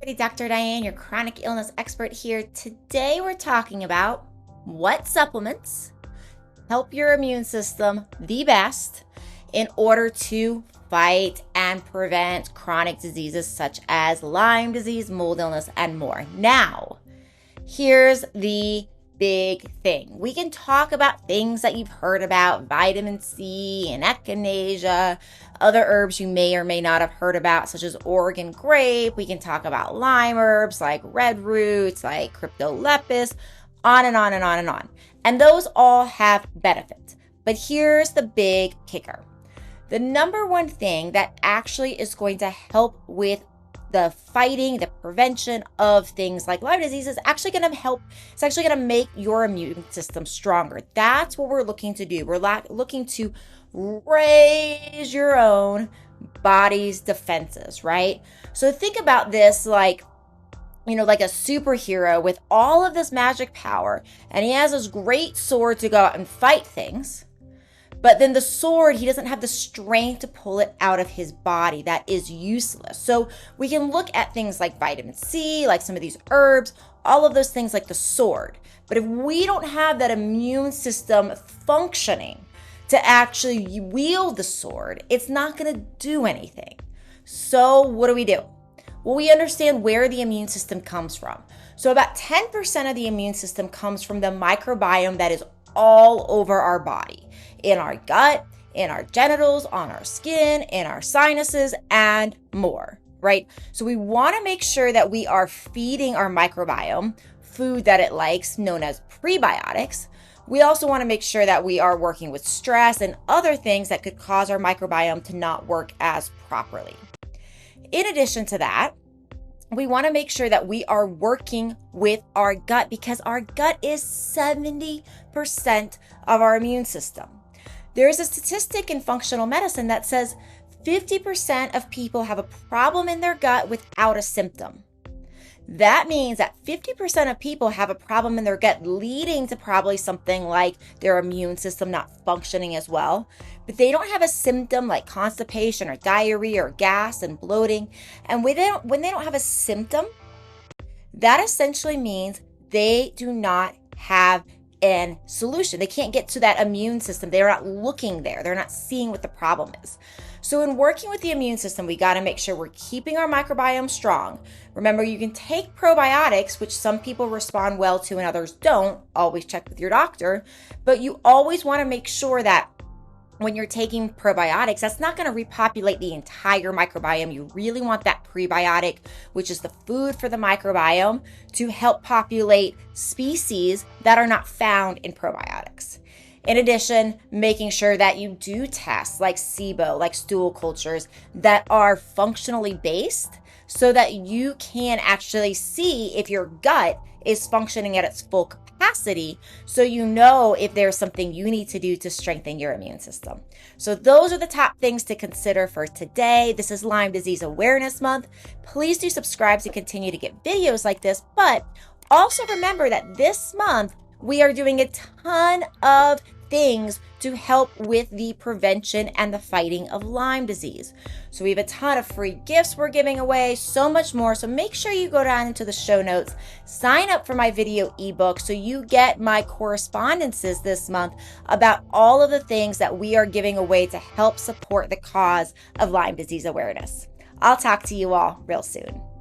Dr. Diane, your chronic illness expert here. Today we're talking about what supplements help your immune system the best in order to fight and prevent chronic diseases such as Lyme disease, mold illness, and more. Now, here's the big thing. We can talk about things that you've heard about, vitamin C and echinacea, other herbs you may or may not have heard about, such as Oregon grape. We can talk about Lyme herbs like red roots, like cryptolepis, on and on and on and on. And those all have benefits. But here's the big kicker. The number one thing that actually is going to help with the fighting, the prevention of things like Lyme disease is actually going to help. It's actually going to make your immune system stronger. That's what we're looking to do. We're looking to raise your own body's defenses, right? So think about this like a superhero with all of this magic power, and he has this great sword to go out and fight things. But then the sword, he doesn't have the strength to pull it out of his body. That is useless. So we can look at things like vitamin C, like some of these herbs, all of those things like the sword. But if we don't have that immune system functioning to actually wield the sword, it's not going to do anything. So what do? Well, we understand where the immune system comes from. So about 10% of the immune system comes from the microbiome that is all over our body. In our gut, in our genitals, on our skin, in our sinuses, and more, right? So we want to make sure that we are feeding our microbiome food that it likes, known as prebiotics. We also want to make sure that we are working with stress and other things that could cause our microbiome to not work as properly. In addition to that, we want to make sure that we are working with our gut because our gut is 70% of our immune system. There is a statistic in functional medicine that says 50% of people have a problem in their gut without a symptom. That means that 50% of people have a problem in their gut leading to probably something like their immune system not functioning as well, but they don't have a symptom like constipation or diarrhea or gas and bloating. And when they don't have a symptom, that essentially means they do not have a solution. They can't get to that immune system. They're not looking there. They're not seeing what the problem is. So in working with the immune system, we got to make sure we're keeping our microbiome strong. Remember, you can take probiotics, which some people respond well to and others don't. Always check with your doctor. But you always want to make sure that when you're taking probiotics, that's not going to repopulate the entire microbiome. You really want that prebiotic, which is the food for the microbiome, to help populate species that are not found in probiotics. In addition, making sure that you do tests like SIBO, like stool cultures that are functionally based so that you can actually see if your gut is functioning at its full capacity, so you know if there's something you need to do to strengthen your immune system. So those are the top things to consider for today. This is Lyme Disease Awareness Month. Please do subscribe to continue to get videos like this, but also remember that this month we are doing a ton of things to help with the prevention and the fighting of Lyme disease. So we have a ton of free gifts we're giving away, so much more. So make sure you go down into the show notes, sign up for my video ebook so you get my correspondences this month about all of the things that we are giving away to help support the cause of Lyme disease awareness. I'll talk to you all real soon.